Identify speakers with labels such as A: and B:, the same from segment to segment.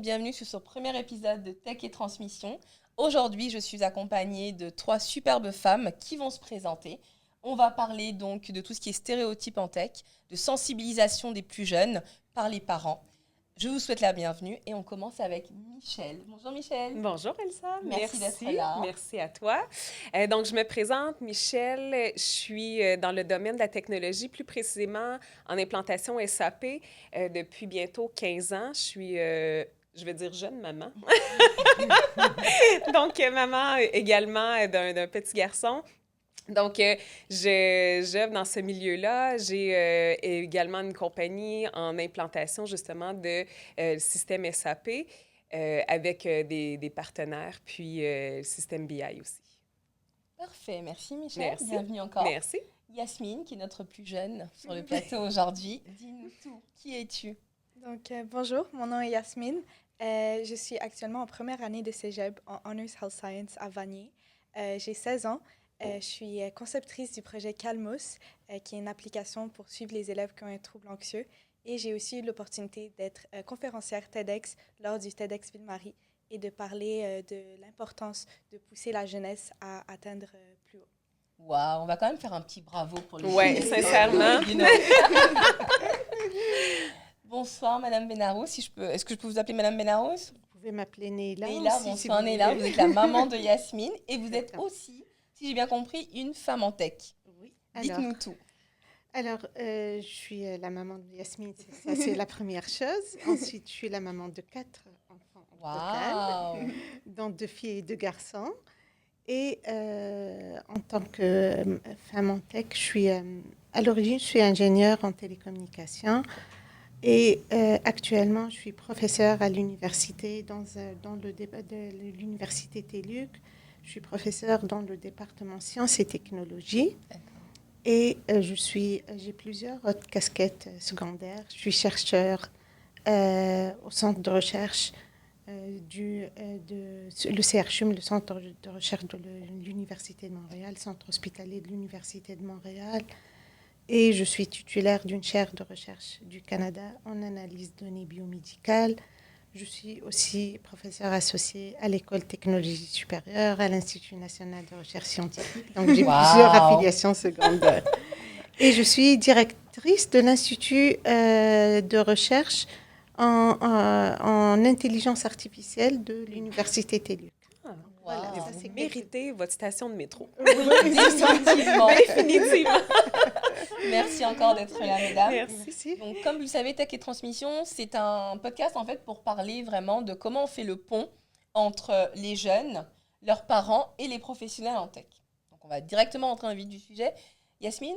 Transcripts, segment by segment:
A: monde, bienvenue sur ce premier épisode de Tech et Transmission. Aujourd'hui, je suis accompagnée de 3 superbes femmes qui vont se présenter. On va parler donc de tout ce qui est stéréotypes en tech, de sensibilisation des plus jeunes par les parents. Je vous souhaite la bienvenue et on commence avec Michel. Bonjour Michel.
B: Bonjour Elsa,
A: Merci d'être là.
B: Merci à toi. Donc, je me présente, Michel, je suis dans le domaine de la technologie, plus précisément en implantation SAP depuis bientôt 15 ans. Je suis, je vais dire jeune maman. Donc, maman également d'un petit garçon. Donc, j'œuvre dans ce milieu-là. J'ai également une compagnie en implantation, justement, de système SAP avec des partenaires, puis le système BI aussi.
A: Parfait, merci Michel.
B: Merci.
A: Bienvenue encore.
B: Merci.
A: Yasmine, qui est notre plus jeune sur le plateau aujourd'hui. Dis-nous tout. Qui es-tu?
C: Donc, bonjour, mon nom est Yasmine. Je suis actuellement en première année de cégep en Honors Health Science à Vanier. J'ai 16 ans. Je suis conceptrice du projet Calmos, qui est une application pour suivre les élèves qui ont un trouble anxieux. Et j'ai aussi eu l'opportunité d'être conférencière TEDx lors du TEDx Ville-Marie et de parler de l'importance de pousser la jeunesse à atteindre plus haut.
A: Waouh, on va quand même faire un petit bravo pour les
B: Oui, sincèrement.
A: Bonsoir Madame Benarous, est-ce que je peux vous appeler Madame Benarous?
D: Vous pouvez m'appeler Neila.
A: Neila,
D: aussi,
A: bonsoir
D: si
A: Neila, vous êtes la maman de Yasmine et vous êtes aussi, si j'ai bien compris, une femme en tech.
D: Oui.
A: Dites-nous tout.
D: Alors, je suis la maman de Yasmine, ça c'est la première chose. Ensuite, je suis la maman de 4 enfants au total, dont 2 filles et 2 garçons. Et en tant que femme en tech, à l'origine, je suis ingénieure en télécommunications. Et actuellement, je suis professeure à l'université, dans le débat de l'université TELUC. Je suis professeure dans le département sciences et technologies. Et j'ai plusieurs autres casquettes secondaires. Je suis chercheur au centre de recherche le CRCHUM, le centre de recherche de l'Université de Montréal, centre hospitalier de l'Université de Montréal. Et je suis titulaire d'une chaire de recherche du Canada en analyse de données biomédicales. Je suis aussi professeure associée à l'École technologie supérieure, à l'Institut national de recherche scientifique. Donc, j'ai plusieurs affiliations secondaires. Et je suis directrice de l'Institut de recherche en intelligence artificielle de l'Université TELUC.
B: Voilà,
A: Wow.
B: vous méritez votre station de métro.
A: Oui, définitivement.
B: Définitivement.
A: Merci encore d'être là, mesdames.
B: Merci.
A: Donc, comme vous le savez, Tech et Transmission, c'est un podcast en fait pour parler vraiment de comment on fait le pont entre les jeunes, leurs parents et les professionnels en tech. Donc, on va directement entrer dans le vif du sujet. Yasmine,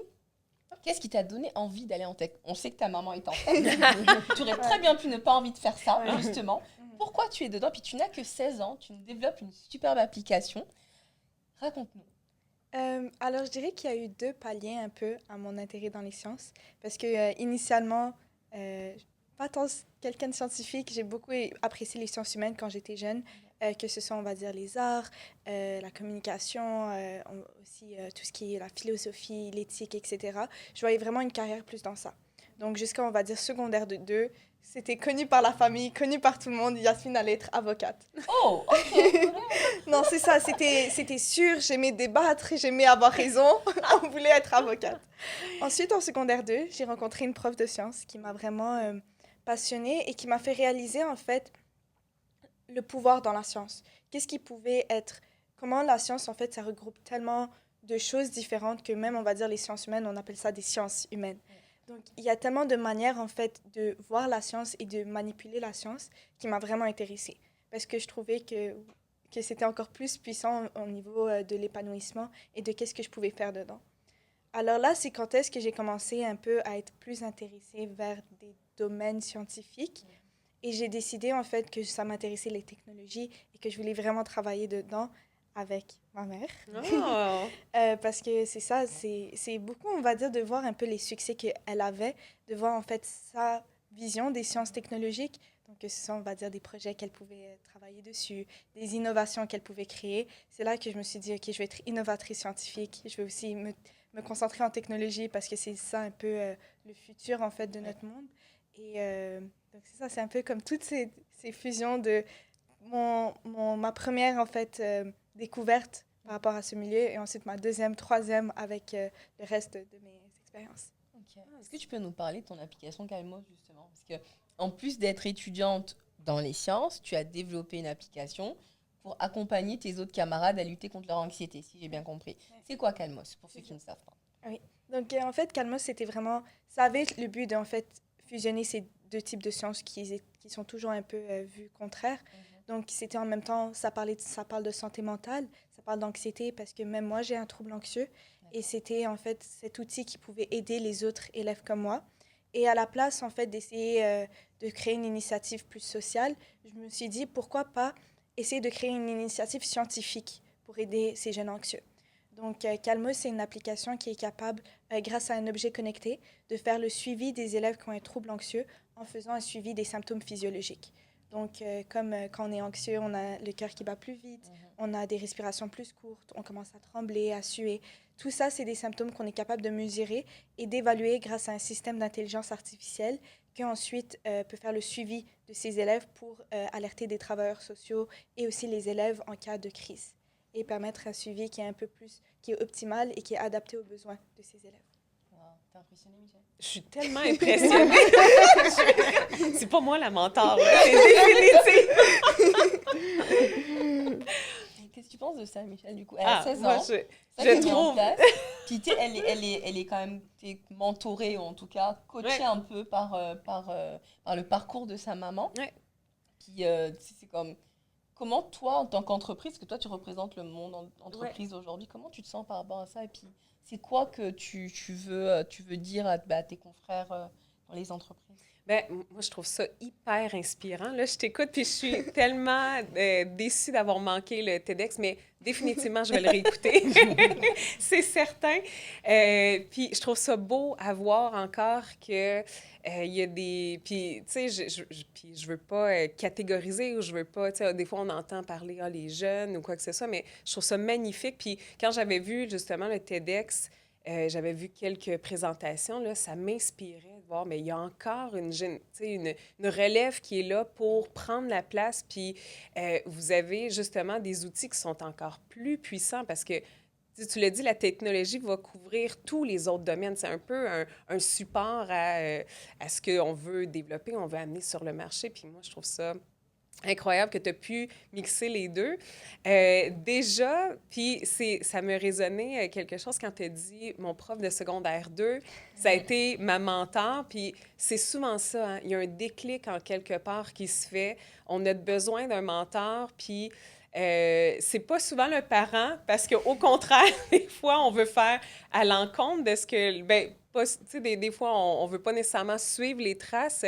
A: qu'est-ce qui t'a donné envie d'aller en tech? On sait que ta maman est en tech. Tu aurais très bien pu ne pas envie de faire ça, justement. Pourquoi tu es dedans? Puis tu n'as que 16 ans, tu nous développes une superbe application. Raconte-nous.
C: Alors, je dirais qu'il y a eu 2 paliers un peu à mon intérêt dans les sciences. Parce que initialement, pas tant quelqu'un de scientifique, j'ai beaucoup apprécié les sciences humaines quand j'étais jeune, que ce soit, on va dire, les arts, la communication, aussi tout ce qui est la philosophie, l'éthique, etc. Je voyais vraiment une carrière plus dans ça. Donc, jusqu'à, on va dire, secondaire de 2, c'était connu par la famille, connu par tout le monde, Yasmine allait être avocate.
A: Oh, ok.
C: Non, c'est ça, c'était sûr, j'aimais débattre, j'aimais avoir raison, on voulait être avocate. Ensuite, en secondaire 2, j'ai rencontré une prof de sciences qui m'a vraiment passionnée et qui m'a fait réaliser, en fait, le pouvoir dans la science. Qu'est-ce qui pouvait être... Comment la science, en fait, ça regroupe tellement de choses différentes que même, on va dire, les sciences humaines, on appelle ça des sciences humaines. Donc, il y a tellement de manières, en fait, de voir la science et de manipuler la science qui m'a vraiment intéressée. Parce que je trouvais que c'était encore plus puissant au niveau de l'épanouissement et de qu'est-ce que je pouvais faire dedans. Alors là, c'est quand est-ce que j'ai commencé un peu à être plus intéressée vers des domaines scientifiques. Et j'ai décidé, en fait, que ça m'intéressait les technologies et que je voulais vraiment travailler dedans avec ma mère.
B: Oh.
C: Parce que c'est ça, c'est beaucoup, on va dire, de voir un peu les succès qu'elle avait, de voir, en fait, sa vision des sciences technologiques. Donc, que ce sont, on va dire, des projets qu'elle pouvait travailler dessus, des innovations qu'elle pouvait créer. C'est là que je me suis dit, OK, je vais être innovatrice scientifique. Je vais aussi me concentrer en technologie parce que c'est ça un peu le futur, en fait, de notre monde. Et donc, c'est ça, c'est un peu comme toutes ces fusions de ma première, en fait, découverte par rapport à ce milieu et ensuite ma deuxième, troisième avec le reste de mes expériences.
A: Okay. Est-ce que tu peux nous parler de ton application Calmos, justement? Parce que en plus d'être étudiante dans les sciences, tu as développé une application pour accompagner tes autres camarades à lutter contre leur anxiété, si j'ai bien compris. C'est quoi Calmos, pour ceux qui ne savent pas?
C: Oui. Donc, en fait, Calmos, c'était vraiment... Ça avait le but de, en fait, fusionner ces deux types de sciences qui sont toujours un peu vues contraires. Donc, c'était en même temps, ça parle de santé mentale, ça parle d'anxiété, parce que même moi, j'ai un trouble anxieux. Et c'était, en fait, cet outil qui pouvait aider les autres élèves comme moi. Et à la place, en fait, d'essayer de créer une initiative plus sociale, je me suis dit, pourquoi pas essayer de créer une initiative scientifique pour aider ces jeunes anxieux. Donc, Calmos, c'est une application qui est capable, grâce à un objet connecté, de faire le suivi des élèves qui ont un trouble anxieux en faisant un suivi des symptômes physiologiques. Donc, comme quand on est anxieux, on a le cœur qui bat plus vite, on a des respirations plus courtes, on commence à trembler, à suer. Tout ça, c'est des symptômes qu'on est capable de mesurer et d'évaluer grâce à un système d'intelligence artificielle qui ensuite peut faire le suivi de ces élèves pour alerter des travailleurs sociaux et aussi les élèves en cas de crise et permettre un suivi qui est un peu plus, qui est optimal et qui est adapté aux besoins de ces élèves.
A: Wow. T'es impressionnée, Michel?
B: Je suis tellement impressionnée. C'est pas moi la mentor, là. C'est définitif.
A: Qu'est-ce que tu penses de ça, Michel, du coup? Elle a 16
B: moi,
A: ans.
B: je trouve...
A: Puis, tu sais, elle est quand même mentorée, ou en tout cas coachée un peu par le parcours de sa maman.
B: Ouais.
A: Qui, c'est comme... Comment toi, en tant qu'entreprise, parce que toi, tu représentes le monde entreprise aujourd'hui, comment tu te sens par rapport à ça? Et puis, c'est quoi que tu veux dire à tes confrères dans les entreprises?
B: Ben, moi, je trouve ça hyper inspirant. Là, je t'écoute, puis je suis tellement déçue d'avoir manqué le TEDx, mais définitivement, je vais le réécouter. C'est certain. Puis je trouve ça beau à voir encore que il y a des... Puis, tu sais, je veux pas catégoriser ou je veux pas... Tu sais, des fois, on entend parler les jeunes ou quoi que ce soit, mais je trouve ça magnifique. Puis quand j'avais vu, justement, le TEDx, j'avais vu quelques présentations, là, ça m'inspirait de voir, mais il y a encore une relève qui est là pour prendre la place, puis vous avez justement des outils qui sont encore plus puissants parce que, tu l'as dit, la technologie va couvrir tous les autres domaines. C'est un peu un support à ce qu'on veut développer, on veut amener sur le marché, puis moi, je trouve ça... incroyable que tu as pu mixer les deux. Déjà, puis ça me résonnait quelque chose quand tu as dit mon prof de secondaire 2, ça a été ma mentor, puis c'est souvent ça, hein? Il y a un déclic en quelque part qui se fait. On a besoin d'un mentor, puis c'est pas souvent le parent, parce qu'au contraire, des fois, on veut faire à l'encontre de ce que... Ben, tu sais, des fois, on ne veut pas nécessairement suivre les traces,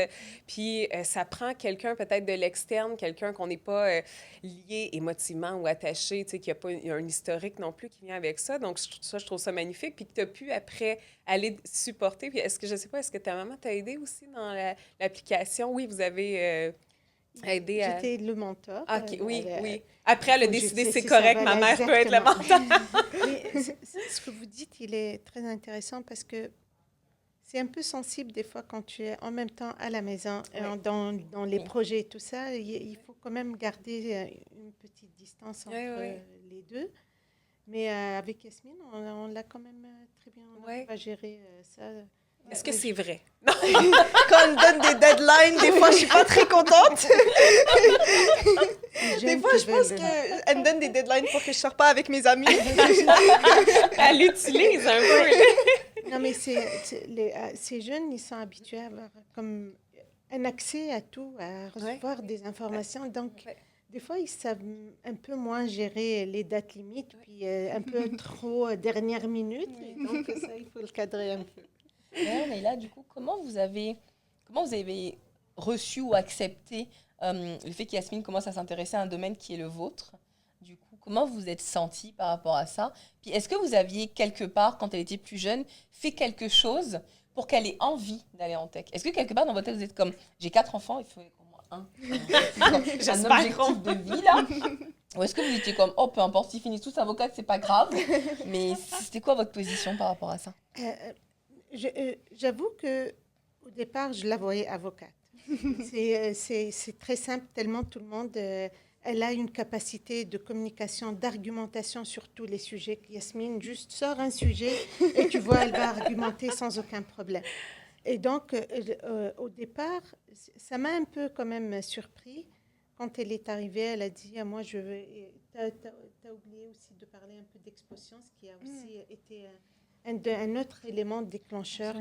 B: puis ça prend quelqu'un peut-être de l'externe, quelqu'un qu'on n'est pas lié émotivement ou attaché, tu sais, qui n'a pas un historique non plus qui vient avec ça. Donc, je trouve ça magnifique, puis que tu as pu après aller supporter. Puis je ne sais pas, est-ce que ta maman t'a aidé aussi dans l'application? Oui, vous avez... aidé à...
D: J'étais le mentor.
B: OK, oui. Après, elle a décidé, c'est correct, ma mère peut être le mentor.
D: Mais ce que vous dites, il est très intéressant parce que c'est un peu sensible des fois quand tu es en même temps à la maison, dans les projets et tout ça. Il faut quand même garder une petite distance entre les deux. Mais avec Yasmine, on l'a quand même très bien géré ça.
B: Est-ce que c'est vrai?
C: Quand on me donne des deadlines, des fois, je suis pas très contente. Des fois, je pense qu'elle me donne des deadlines pour que je sors pas avec mes amis.
B: Elle l'utilise un peu.
D: Non, mais ces jeunes, ils sont habitués à avoir comme un accès à tout, à recevoir des informations. Donc, des fois, ils savent un peu moins gérer les dates limites, puis un peu trop dernière minute. Donc, ça, il faut le cadrer un peu.
A: Mais là, du coup, comment vous avez reçu ou accepté le fait qu'Yasmine commence à s'intéresser à un domaine qui est le vôtre? Du coup, comment vous êtes sentie par rapport à ça? Puis est-ce que vous aviez quelque part, quand elle était plus jeune, fait quelque chose pour qu'elle ait envie d'aller en tech? Est-ce que quelque part dans votre tête, vous êtes comme, j'ai 4 enfants, il faut au moins un. Un objectif de vie, là. Ou est-ce que vous étiez comme, peu importe, s'ils finissent tous avocats, c'est pas grave. Mais c'était quoi votre position par rapport à ça?
D: J'avoue que Au départ, je la voyais avocate. C'est très simple, tellement tout le monde... elle a une capacité de communication, d'argumentation sur tous les sujets. Yasmine juste sort un sujet et tu vois, elle va argumenter sans aucun problème. Et donc, au départ, ça m'a un peu quand même surpris. Quand elle est arrivée, elle a dit moi, je veux. T'as oublié aussi de parler un peu d'exposition, ce qui a aussi été un autre élément déclencheur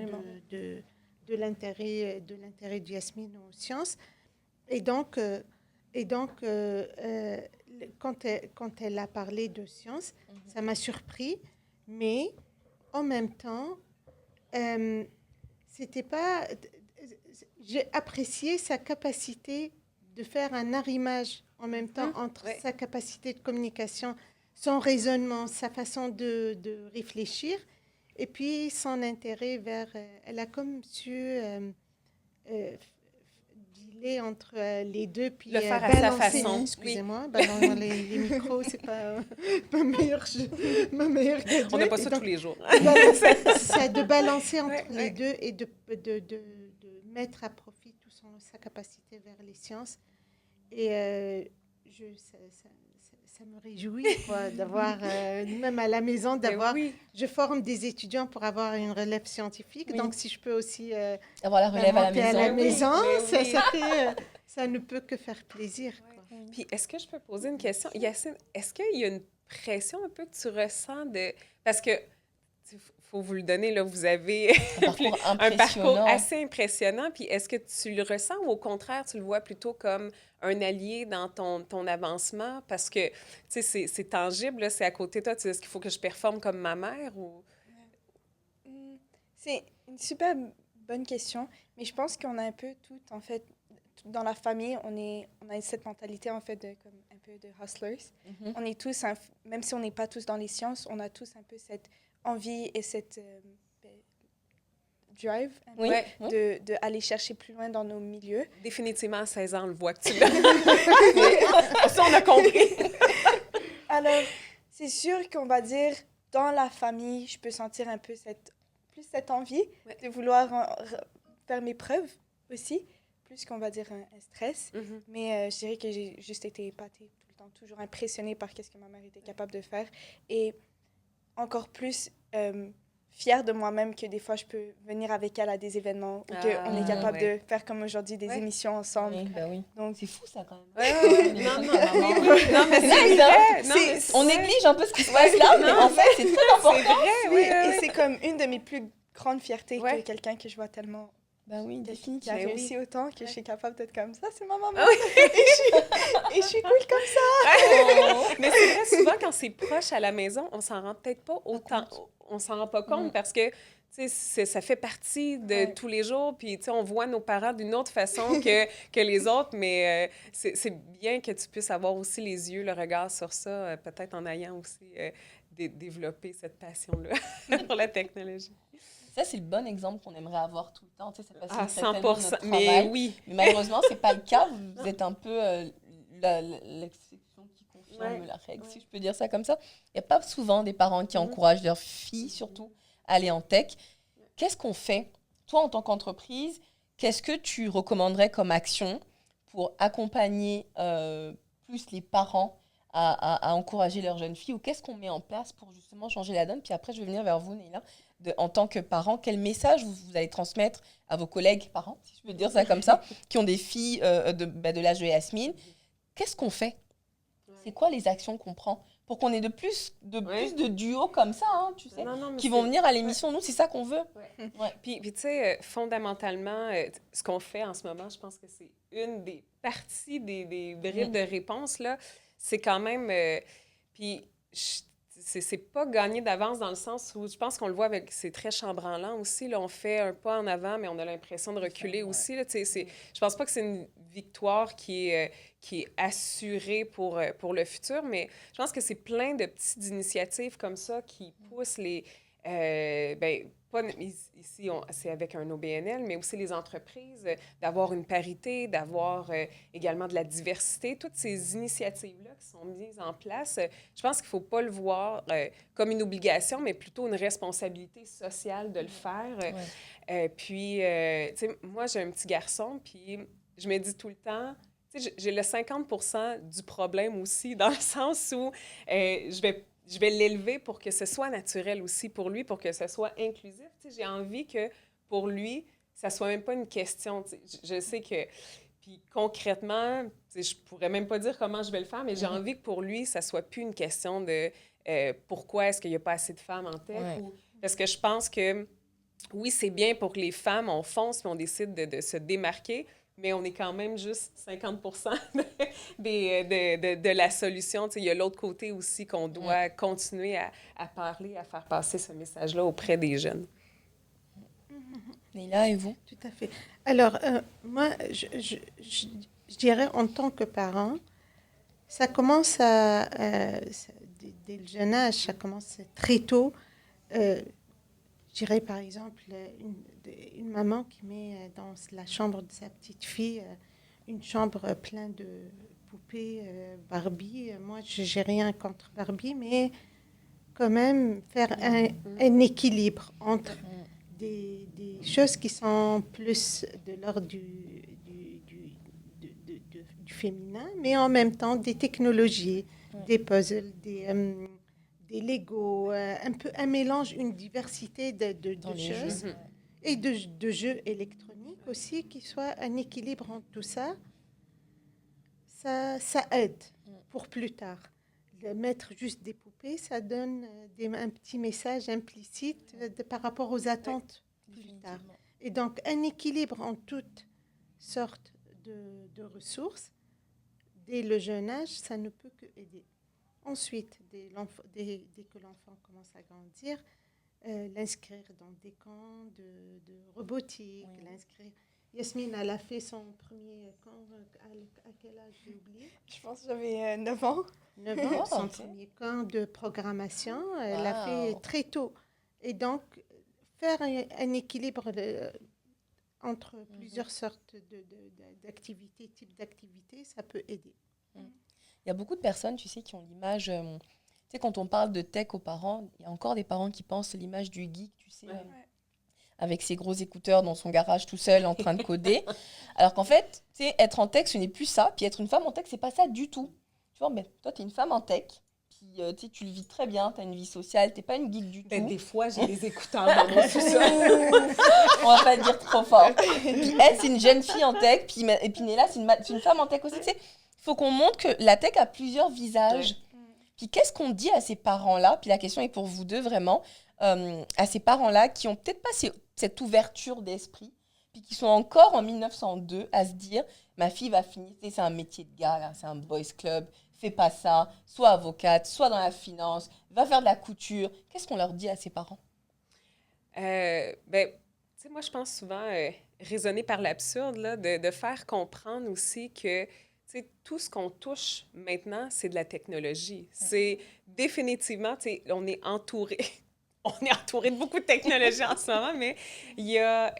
D: de l'intérêt de Yasmine aux sciences. Et donc, quand elle a parlé de sciences, ça m'a surpris, mais en même temps, c'était pas. J'ai apprécié sa capacité de faire un arrimage en même temps entre sa capacité de communication, son raisonnement, sa façon de réfléchir, et puis son intérêt vers. Elle a comme su dealer entre les deux, puis
B: le faire à
D: balancer.
B: sa façon.
D: Excusez-moi, les micros, c'est pas ma meilleure gadget.
B: On n'a pas ça
D: donc,
B: tous les jours.
D: c'est de balancer entre les deux et de mettre à profit toute sa capacité vers les sciences. Et ça me réjouit d'avoir, même à la maison, d'avoir... Je forme des étudiants pour avoir une relève scientifique. Oui. Donc, si je peux aussi
A: avoir la relève à la maison,
D: ça ne peut que faire plaisir.
B: Quoi. Puis, est-ce que je peux poser une question? Yacine, est-ce qu'il y a une pression un peu que tu ressens de... Parce que, faut vous le donner, là, vous avez un parcours assez impressionnant. Puis est-ce que tu le ressens ou au contraire, tu le vois plutôt comme un allié dans ton avancement? Parce que, tu sais, c'est tangible, là, c'est à côté de toi. Est-ce qu'il faut que je performe comme ma mère ou...
C: C'est une super bonne question, mais je pense qu'on a un peu tout, en fait, dans la famille, on a cette mentalité, en fait, comme un peu de hustlers. Mm-hmm. On est tous, même si on n'est pas tous dans les sciences, on a tous un peu cette envie et cette drive de aller chercher plus loin dans nos milieux.
B: Définitivement, à 16 ans, on le voit que tu l'as. Ça, on a compris.
C: Alors, c'est sûr qu'on va dire, dans la famille, je peux sentir un peu cette envie de vouloir faire mes preuves aussi, plus qu'on va dire un stress. Mm-hmm. Mais je dirais que j'ai juste été épatée tout le temps, toujours impressionnée par ce que ma mère était capable de faire. Et encore plus fière de moi-même que des fois, je peux venir avec elle à des événements ou qu'on est capable de faire comme aujourd'hui des émissions ensemble.
A: Oui, ben oui.
C: Donc,
A: c'est fou, ça, quand même.
B: Non, mais c'est vrai.
A: On néglige un peu ce qui se passe là, mais en fait, c'est très important.
C: Et c'est comme une de mes plus grandes fiertés que quelqu'un que je vois tellement...
A: Ben oui, définitivement.
C: Qui a réussi autant que je suis capable d'être comme ça, c'est ma maman. Et je suis cool comme ça.
B: Mais c'est vrai, souvent, quand c'est proche à la maison, on s'en rend peut-être pas autant... On s'en rend pas compte parce que ça fait partie de tous les jours. Puis on voit nos parents d'une autre façon que les autres. Mais c'est bien que tu puisses avoir aussi les yeux, le regard sur ça, peut-être en ayant aussi développé cette passion-là pour la technologie.
A: Ça, c'est le bon exemple qu'on aimerait avoir tout le temps. Ça
B: faciliterait 100%.
A: Notre travail.
B: Mais oui.
A: Mais malheureusement, c'est pas le cas. Vous êtes un peu l'exception qui confirme la règle, si je peux dire ça comme ça. Il n'y a pas souvent des parents qui encouragent leurs filles, surtout, à aller en tech. Qu'est-ce qu'on fait? Toi, en tant qu'entreprise, qu'est-ce que tu recommanderais comme action pour accompagner plus les parents à encourager leurs jeunes filles? Ou qu'est-ce qu'on met en place pour justement changer la donne? Puis après, je vais venir vers vous, Neila. En tant que parent, quel message vous allez transmettre à vos collègues parents, si je peux dire ça comme ça, qui ont des filles de l'âge de Yasmine? Qu'est-ce qu'on fait? C'est quoi les actions qu'on prend pour qu'on ait de plus de duos comme ça, hein, tu sais, qui vont venir à l'émission? Nous, c'est ça qu'on veut.
B: Puis tu sais, fondamentalement, ce qu'on fait en ce moment, je pense que c'est une des parties des bribes de réponse, là. C'est quand même... puis c'est pas gagné d'avance dans le sens où je pense qu'on le voit avec... C'est très chambranlant aussi. Là, on fait un pas en avant, mais on a l'impression de reculer aussi. Là, je pense pas que c'est une victoire qui est assurée pour le futur, mais je pense que c'est plein de petites initiatives comme ça qui poussent ici, c'est avec un OBNL, mais aussi les entreprises, d'avoir une parité, d'avoir également de la diversité. Toutes ces initiatives-là qui sont mises en place, je pense qu'il ne faut pas le voir comme une obligation, mais plutôt une responsabilité sociale de le faire. Puis, tu sais, moi, j'ai un petit garçon, puis je me dis tout le temps, tu sais, j'ai le 50% du problème aussi, dans le sens où je vais l'élever pour que ce soit naturel aussi pour lui, pour que ce soit inclusif. Tu sais, j'ai envie que pour lui, ça soit même pas une question. Tu sais, je sais que... Puis concrètement, tu sais, je pourrais même pas dire comment je vais le faire, mais j'ai envie que pour lui, ça soit plus une question de pourquoi est-ce qu'il n'y a pas assez de femmes en tech. Parce que je pense que, oui, c'est bien pour que les femmes, on fonce puis on décide de se démarquer, mais on est quand même juste 50% de la solution. Tu sais, il y a l'autre côté aussi qu'on doit continuer à parler, à faire passer ce message-là auprès des jeunes.
A: Léla, et vous?
D: Tout à fait. Alors, moi, je dirais en tant que parent, ça commence dès le jeune âge, ça commence très tôt. Je dirais par exemple une maman qui met dans la chambre de sa petite fille une chambre pleine de poupées Barbie. Moi, je n'ai rien contre Barbie, mais quand même faire un équilibre entre des choses qui sont plus de l'ordre du féminin, mais en même temps des technologies, des puzzles, des Lego, un mélange, une diversité de choses et de jeux électroniques aussi, qui soit un équilibre entre tout ça. Ça aide pour plus tard. Mettre juste des poupées, ça donne un petit message implicite par rapport aux attentes plus tard. Et donc, un équilibre en toutes sortes de ressources, dès le jeune âge, ça ne peut que aider. Ensuite, dès que l'enfant commence à grandir, l'inscrire dans des camps de robotique, l'inscrire. Yasmine, elle a fait son premier camp, à quel âge, j'ai oublié?
C: Je pense que j'avais 9 ans.
D: 9 ans, son premier camp de programmation, elle l'a fait très tôt. Et donc, faire un équilibre entre plusieurs sortes d'activités, types d'activités, ça peut aider.
A: Il y a beaucoup de personnes, tu sais, qui ont l'image... tu sais, quand on parle de tech aux parents, il y a encore des parents qui pensent l'image du geek, tu sais, avec ses gros écouteurs dans son garage tout seul en train de coder. Alors qu'en fait, tu sais, être en tech, ce n'est plus ça. Puis être une femme en tech, c'est pas ça du tout. Tu vois, mais toi, tu es une femme en tech. Puis tu sais, tu le vis très bien, tu as une vie sociale, tu n'es pas une geek du tout.
B: Des fois, j'ai des écouteurs dans mon sous-sol.
A: On va pas le dire trop fort. Puis elle, c'est une jeune fille en tech. Et puis Néla, c'est une femme en tech aussi. Tu sais, il faut qu'on montre que la tech a plusieurs visages. Puis qu'est-ce qu'on dit à ces parents-là? Puis la question est pour vous deux, vraiment. À ces parents-là qui n'ont peut-être pas cette ouverture d'esprit, puis qui sont encore en 1902 à se dire, ma fille va finir, c'est un métier de gars, là, c'est un boys club, fais pas ça, soit avocate, soit dans la finance, va faire de la couture. Qu'est-ce qu'on leur dit à ces parents?
B: Tu sais, moi, je pense souvent raisonner par l'absurde, là, de faire comprendre aussi que tout ce qu'on touche maintenant, c'est de la technologie. C'est définitivement, on est entouré. On est entouré de beaucoup de technologies en ce moment, mais il y a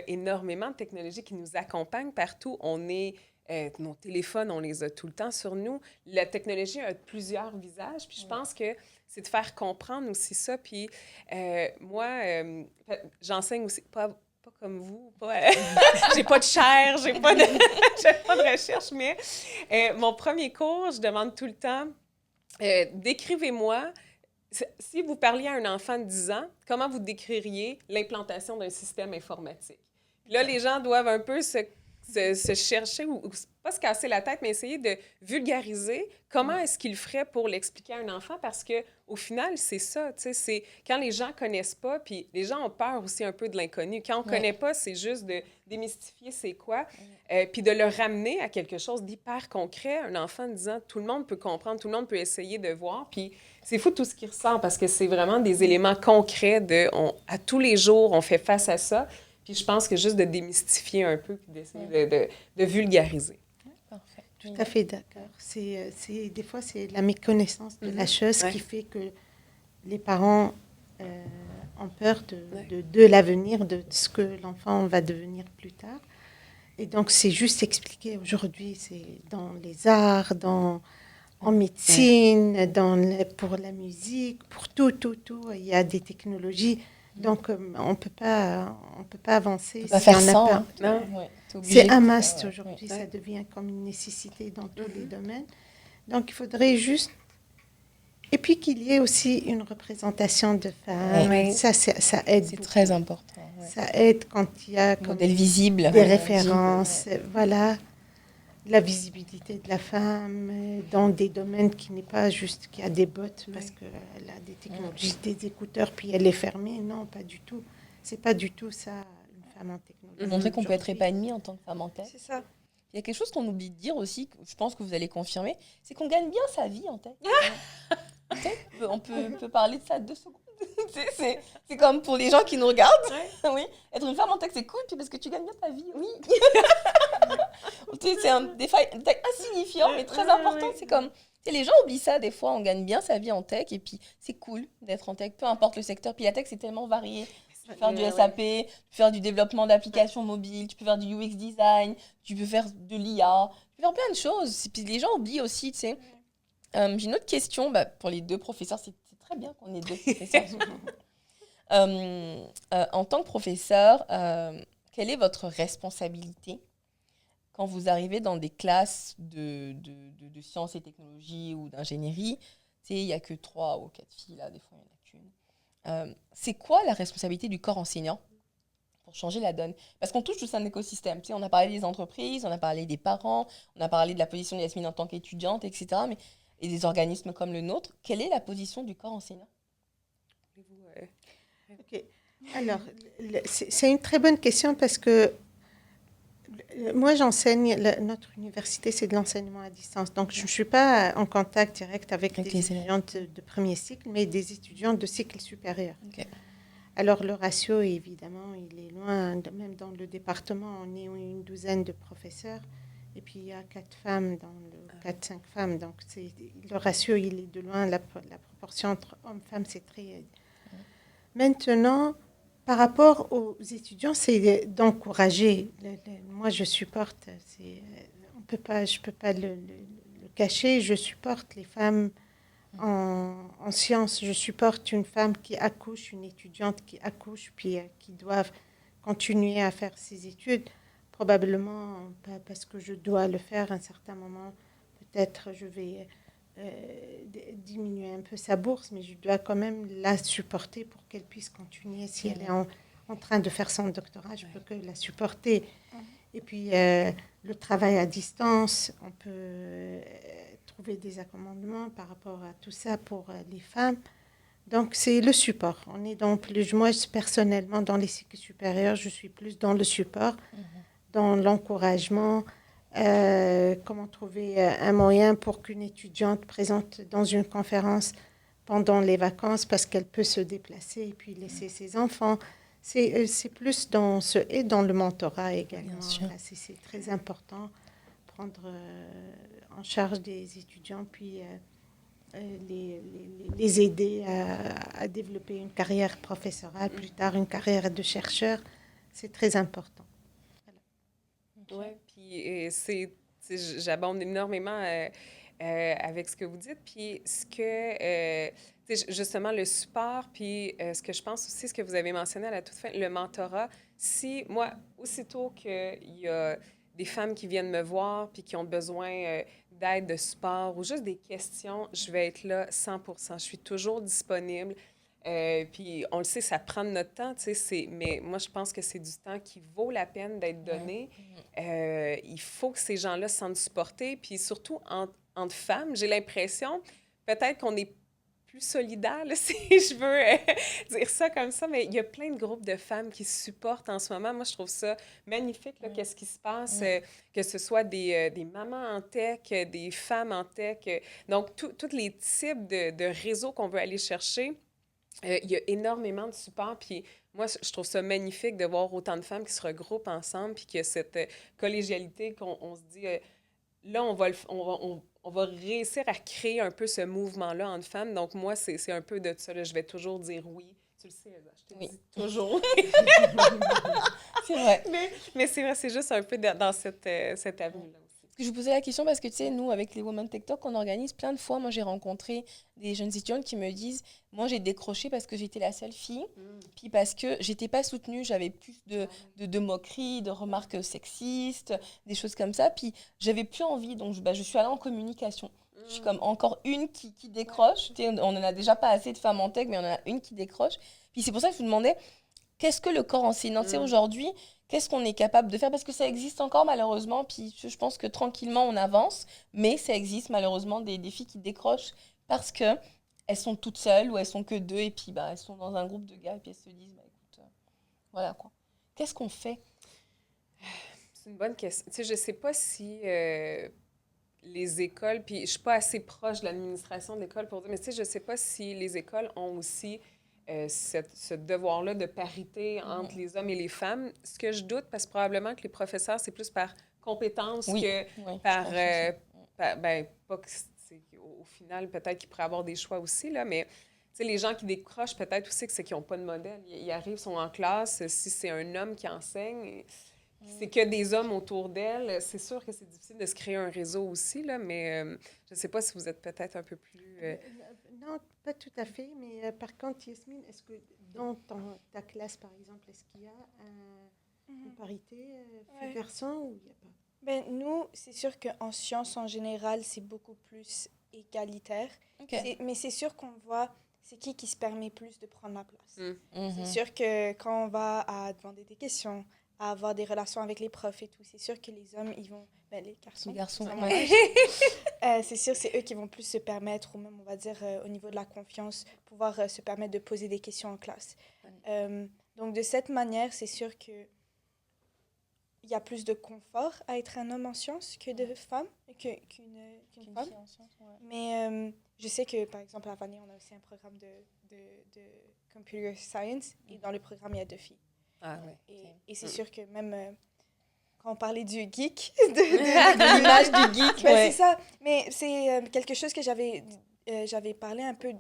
B: énormément de technologies qui nous accompagnent partout. Nos téléphones, on les a tout le temps sur nous. La technologie a plusieurs visages, puis je pense que c'est de faire comprendre aussi ça. Puis moi, j'enseigne aussi, pas comme vous, j'ai pas de chaire, j'ai pas de recherche, mais mon premier cours, je demande tout le temps, décrivez-moi, si vous parliez à un enfant de 10 ans, comment vous décririez l'implantation d'un système informatique? Là, les gens doivent un peu se chercher, ou pas se casser la tête, mais essayer de vulgariser comment est-ce qu'ils feraient pour l'expliquer à un enfant, parce qu'au final, c'est ça, tu sais, c'est quand les gens connaissent pas, puis les gens ont peur aussi un peu de l'inconnu. Quand on connaît pas, c'est juste de démystifier c'est quoi, puis de le ramener à quelque chose d'hyper concret. Un enfant de 10 ans, tout le monde peut comprendre, tout le monde peut essayer de voir, puis c'est fou tout ce qu'il ressent, parce que c'est vraiment des éléments concrets à tous les jours, on fait face à ça. Puis je pense que juste de démystifier un peu, puis d'essayer de vulgariser.
A: Parfait.
D: Tout à fait d'accord. Des fois, c'est la méconnaissance de la chose qui fait que les parents ont peur de l'avenir, de ce que l'enfant va devenir plus tard. Et donc, c'est juste expliqué aujourd'hui, c'est dans les arts, en médecine, pour la musique, pour tout. Il y a des technologies. Donc, on ne peut pas avancer
A: pas faire
D: on n'a
A: sans,
D: pas.
A: hein.
B: Non.
A: Ouais, t'es obligé
D: C'est
A: de
D: un
A: faire,
D: must
A: ouais.
D: aujourd'hui,
B: Ouais.
D: ça devient comme une nécessité dans tous les domaines. Donc, il faudrait juste... Et puis qu'il y ait aussi une représentation de femmes.
B: Ouais.
D: Ça aide
A: C'est
D: beaucoup.
A: très important. Ouais.
D: Ça aide quand il y a comme
A: Modèle visible.
D: des
A: Ouais.
D: références, voilà, la visibilité de la femme dans des domaines qui n'est pas juste qu'il y a des bottes parce qu'elle a des technologies, des écouteurs, puis elle est fermée. Non, pas du tout. C'est pas du tout ça, une femme en technologie.
A: Montrer qu'on peut être
D: aujourd'hui.
A: épanouie en tant que femme en tech.
C: C'est ça.
A: Il y a quelque chose qu'on oublie de dire aussi, que je pense que vous allez confirmer, c'est qu'on gagne bien sa vie en tech. Tu sais, on peut parler de ça 2 secondes. C'est comme pour les gens qui nous regardent. Oui, être une femme en tech, c'est cool, puis parce que tu gagnes bien ta vie. Oui. Tu sais, c'est un détail insignifiant, mais très important. C'est comme, tu sais, les gens oublient ça des fois, on gagne bien sa vie en tech, et puis c'est cool d'être en tech, peu importe le secteur. Puis la tech, c'est tellement varié. Tu peux faire du SAP, tu peux faire du développement d'applications mobiles, tu peux faire du UX design, tu peux faire de l'IA, tu peux faire plein de choses. Et puis les gens oublient aussi, tu sais. J'ai une autre question pour les 2 professeurs. C'est très bien qu'on ait 2 professeurs. En tant que professeur, quelle est votre responsabilité quand vous arrivez dans des classes de sciences et technologies ou d'ingénierie? Tu sais, il n'y a que 3 ou 4 filles, là, des fois, il n'y en a qu'une. C'est quoi la responsabilité du corps enseignant pour changer la donne? Parce qu'on touche tout un écosystème. Tu sais, on a parlé des entreprises, on a parlé des parents, on a parlé de la position de Yasmine en tant qu'étudiante, etc. Et des organismes comme le nôtre. Quelle est la position du corps enseignant?
D: Ok. Alors, c'est une très bonne question parce que moi, j'enseigne, notre université, c'est de l'enseignement à distance. Donc, je ne suis pas en contact direct avec des étudiantes de premier cycle, mais des étudiantes de cycle supérieur.
A: Okay.
D: Alors, le ratio, évidemment, il est loin. Même dans le département, on est une douzaine de professeurs. Et puis, il y a 4 femmes, 4-5 femmes. Donc, le ratio, il est de loin. La proportion entre hommes-femmes, c'est très... Maintenant, par rapport aux étudiants, c'est d'encourager. Moi, je supporte. Je peux pas le cacher. Je supporte les femmes en sciences. Je supporte une femme qui accouche, une étudiante qui accouche, puis qui doivent continuer à faire ses études. Probablement pas parce que je dois le faire à un certain moment. Peut-être je vais diminuer un peu sa bourse, mais je dois quand même la supporter pour qu'elle puisse continuer. Si elle est en train de faire son doctorat, je peux que la supporter. Et puis, le travail à distance, on peut trouver des accommodements par rapport à tout ça pour les femmes. Donc, c'est le support. On est dans plus, moi, personnellement, dans les cycles supérieurs, je suis plus dans le support, dans l'encouragement. Comment trouver un moyen pour qu'une étudiante présente dans une conférence pendant les vacances parce qu'elle peut se déplacer et puis laisser ses enfants. C'est plus dans et dans le mentorat également. Là, c'est très important, prendre en charge des étudiants, puis les aider à développer une carrière professorale, plus tard une carrière de chercheur. C'est très important.
B: Oui, puis j'abonde énormément avec ce que vous dites. Puis ce que, justement, le support, puis ce que je pense aussi, ce que vous avez mentionné à la toute fin, le mentorat. Si, moi, aussitôt qu'il y a des femmes qui viennent me voir puis qui ont besoin d'aide, de support ou juste des questions, je vais être là 100%. Je suis toujours disponible. Puis on le sait, ça prend de notre temps, tu sais, mais moi, je pense que c'est du temps qui vaut la peine d'être donné. Il faut que ces gens-là se sentent supportés. Puis surtout, entre femmes, j'ai l'impression, peut-être qu'on est plus solidaires, là, si je veux dire ça comme ça, mais il y a plein de groupes de femmes qui se supportent en ce moment. Moi, je trouve ça magnifique, là, qu'est-ce qui se passe, que ce soit des mamans en tech, des femmes en tech, donc tous les types de réseaux qu'on veut aller chercher. Il y a énormément de support, puis moi, je trouve ça magnifique de voir autant de femmes qui se regroupent ensemble, puis qu'il y a cette collégialité qu'on se dit, là, on va réussir à créer un peu ce mouvement-là entre femmes. Donc, moi, c'est un peu de ça, là. Je vais toujours dire oui. Tu le sais, Elsa, je te
A: Oui.
B: dis toujours.
A: C'est vrai.
B: Mais c'est vrai, c'est juste un peu dans cette avenue-là aussi.
A: Je vous posais la question parce que, tu sais, nous, avec les Women Tech Talk, on organise plein de fois. Moi, j'ai rencontré des jeunes étudiantes qui me disent, moi, j'ai décroché parce que j'étais la seule fille, puis parce que j'étais pas soutenue, j'avais plus de moqueries, de remarques sexistes, des choses comme ça, puis j'avais plus envie, donc je suis allée en communication. Je suis comme encore une qui décroche. Tu sais, on en a déjà pas assez de femmes en tech, mais on en a une qui décroche. Puis c'est pour ça que je vous demandais, qu'est-ce que le corps enseignant, tu sais, aujourd'hui, qu'est-ce qu'on est capable de faire? Parce que ça existe encore malheureusement, puis je pense que tranquillement on avance, mais ça existe malheureusement des filles qui décrochent parce que elles sont toutes seules ou elles sont que deux et puis bah, elles sont dans un groupe de gars et puis elles se disent, bah écoute, voilà quoi. Qu'est-ce qu'on fait?
B: C'est une bonne question. Tu sais, je sais pas si les écoles, puis je suis pas assez proche de l'administration de l'école pour dire, mais tu sais, je sais pas si les écoles ont aussi ce devoir-là de parité entre les hommes et les femmes. Ce que je doute, parce que probablement que les professeurs, c'est plus par compétence que par... ben, pas que au final, peut-être qu'ils pourraient avoir des choix aussi, là, mais tu sais, les gens qui décrochent, peut-être aussi que c'est qu'ils n'ont pas de modèle. Ils arrivent, sont en classe, si c'est un homme qui enseigne, c'est que des hommes autour d'elle, c'est sûr que c'est difficile de se créer un réseau aussi, là, mais je ne sais pas si vous êtes peut-être un peu plus...
D: Non, pas tout à fait, mais par contre, Yasmine, est-ce que dans ta classe, par exemple, est-ce qu'il y a une parité filles-garçons ou il n'y a pas?
C: Ben, nous, c'est sûr qu'en sciences, en général, c'est beaucoup plus égalitaire.
A: Okay.
C: Mais c'est sûr qu'on voit c'est qui se permet plus de prendre la place.
A: Mm-hmm.
C: C'est sûr que quand on va à demander des questions, à avoir des relations avec les profs et tout, c'est sûr que les hommes, ils vont... Ben, les garçons, c'est sûr, c'est eux qui vont plus se permettre, ou même, on va dire, au niveau de la confiance, pouvoir se permettre de poser des questions en classe. Donc, de cette manière, c'est sûr que il y a plus de confort à être un homme en sciences que de femmes, qu'une femme. En sciences, mais je sais que, par exemple, à Vanier, on a aussi un programme de computer science, et dans le programme, il y a 2 filles.
A: Ah, ouais.
C: Et c'est sûr que même quand on parlait du geek,
A: de l'image du geek,
C: c'est ça. Mais c'est quelque chose que j'avais parlé un peu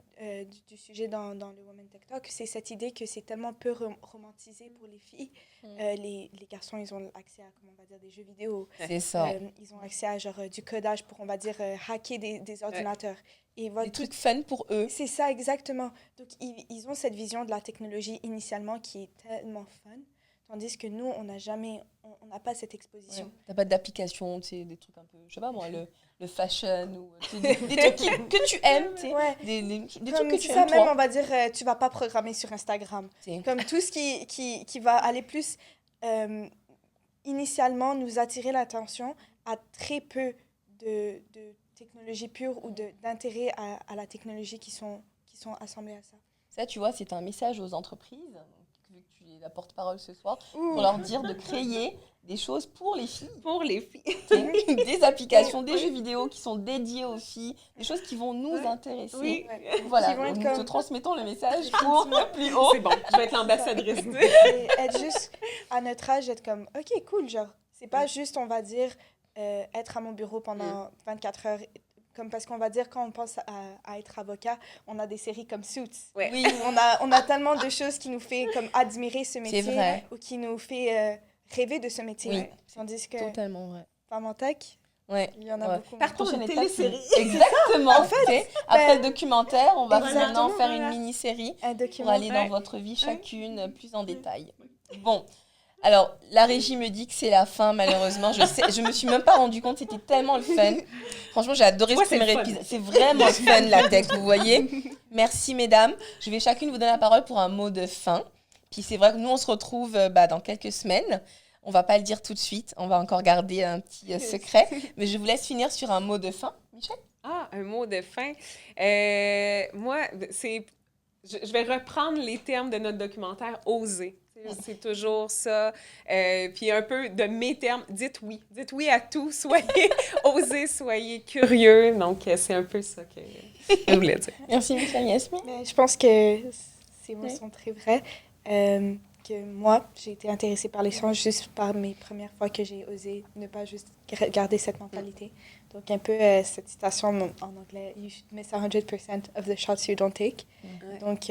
C: du sujet dans le Women Tech Talk, c'est cette idée que c'est tellement peu romantisé pour les filles. Les garçons, ils ont accès à, comment on va dire, des jeux vidéo.
A: C'est ça.
C: Ils ont accès à genre, du codage pour, on va dire, hacker des ordinateurs. Et voilà,
A: des trucs fun pour eux.
C: C'est ça, exactement. Donc, ils ont cette vision de la technologie initialement qui est tellement fun. Tandis que nous, on n'a pas cette exposition.
A: T'as pas d'application, tu sais, des trucs un peu, je sais pas moi, le fashion, ou des trucs que tu aimes, tu sais, des trucs que tu aimes,
C: même, on va dire, tu vas pas programmer sur Instagram.
A: T'sais.
C: Comme tout ce qui va aller plus, initialement, nous attirer l'attention à très peu de technologie pure ou d'intérêt à la technologie qui sont assemblés à ça.
A: Ça, tu vois, c'est un message aux entreprises, vu que tu es la porte-parole ce soir, pour leur dire de créer des choses pour les filles.
B: Pour les filles.
A: Des applications, des jeux vidéo qui sont dédiés aux filles, des choses qui vont nous intéresser.
B: Oui.
A: Voilà, nous te transmettons le message pour le plus haut.
B: C'est bon, je vais être l'ambassadrice.
C: Et être juste, à notre âge, être comme, OK, cool, genre, c'est pas juste, on va dire, être à mon bureau pendant 24 heures. Comme parce qu'on va dire, quand on pense à être avocat, on a des séries comme Suits.
B: Ouais.
A: Oui.
C: On a tellement de choses qui nous fait comme admirer ce métier.
A: C'est vrai.
C: Ou qui nous fait rêver de ce métier.
A: Oui.
C: Tandis que
A: Totalement vrai.
C: Femme en tech, il y en a beaucoup.
B: Par contre, une télésérie.
A: Exactement. En fait, après le documentaire, on va maintenant faire une mini-série pour aller dans votre vie chacune plus en détail. Bon. Alors, la régie me dit que c'est la fin, malheureusement. Je me suis même pas rendu compte, c'était tellement le fun. Franchement, j'ai adoré ce premier épisode. C'est vraiment fun, la tech, vous voyez. Merci, mesdames. Je vais chacune vous donner la parole pour un mot de fin. Puis c'est vrai que nous, on se retrouve dans quelques semaines. On va pas le dire tout de suite. On va encore garder un petit secret. Mais je vous laisse finir sur un mot de fin. Michel?
B: Ah, un mot de fin. Moi, je vais reprendre les termes de notre documentaire « Oser ». C'est toujours ça. Puis un peu de mes termes, dites oui. Dites oui à tout. Soyez osés, soyez curieux. Donc, c'est un peu ça que je voulais dire.
A: Merci, Michel. Yasmine.
C: Je pense que ces mots sont très vrais. Que moi, j'ai été intéressée par les sciences juste par mes premières fois que j'ai osé ne pas juste garder cette mentalité. Donc, un peu cette citation en anglais, « You should miss 100% of the shots you don't take ». Donc,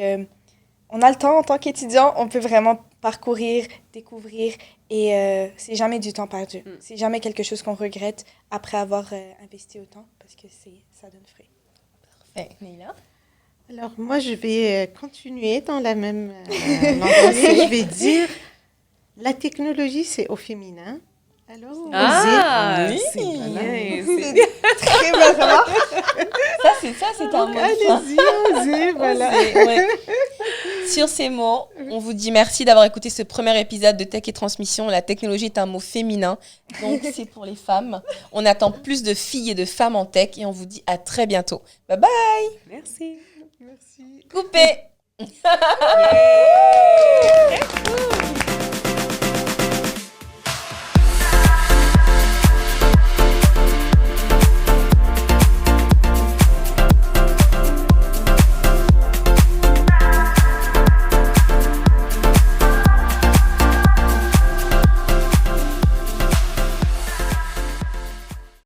C: on a le temps en tant qu'étudiant, on peut vraiment parcourir, découvrir et c'est jamais du temps perdu. C'est jamais quelque chose qu'on regrette après avoir investi autant parce que ça donne fruit.
A: Parfait. Neila?
D: Alors, moi, je vais continuer dans la même lancée. Je vais dire, la technologie, c'est au féminin. Alors,
A: oui.
B: C'est bien.
C: Très belle remarque.
A: Ça, c'est un mot.
D: allez-y, osez, voilà.
A: Ouais. Sur ces mots, on vous dit merci d'avoir écouté ce premier épisode de Tech et Transmission. La technologie est un mot féminin, donc c'est pour les femmes. On attend plus de filles et de femmes en tech et on vous dit à très bientôt. Bye bye.
B: Merci.
D: Merci.
A: Coupé.
B: Très cool.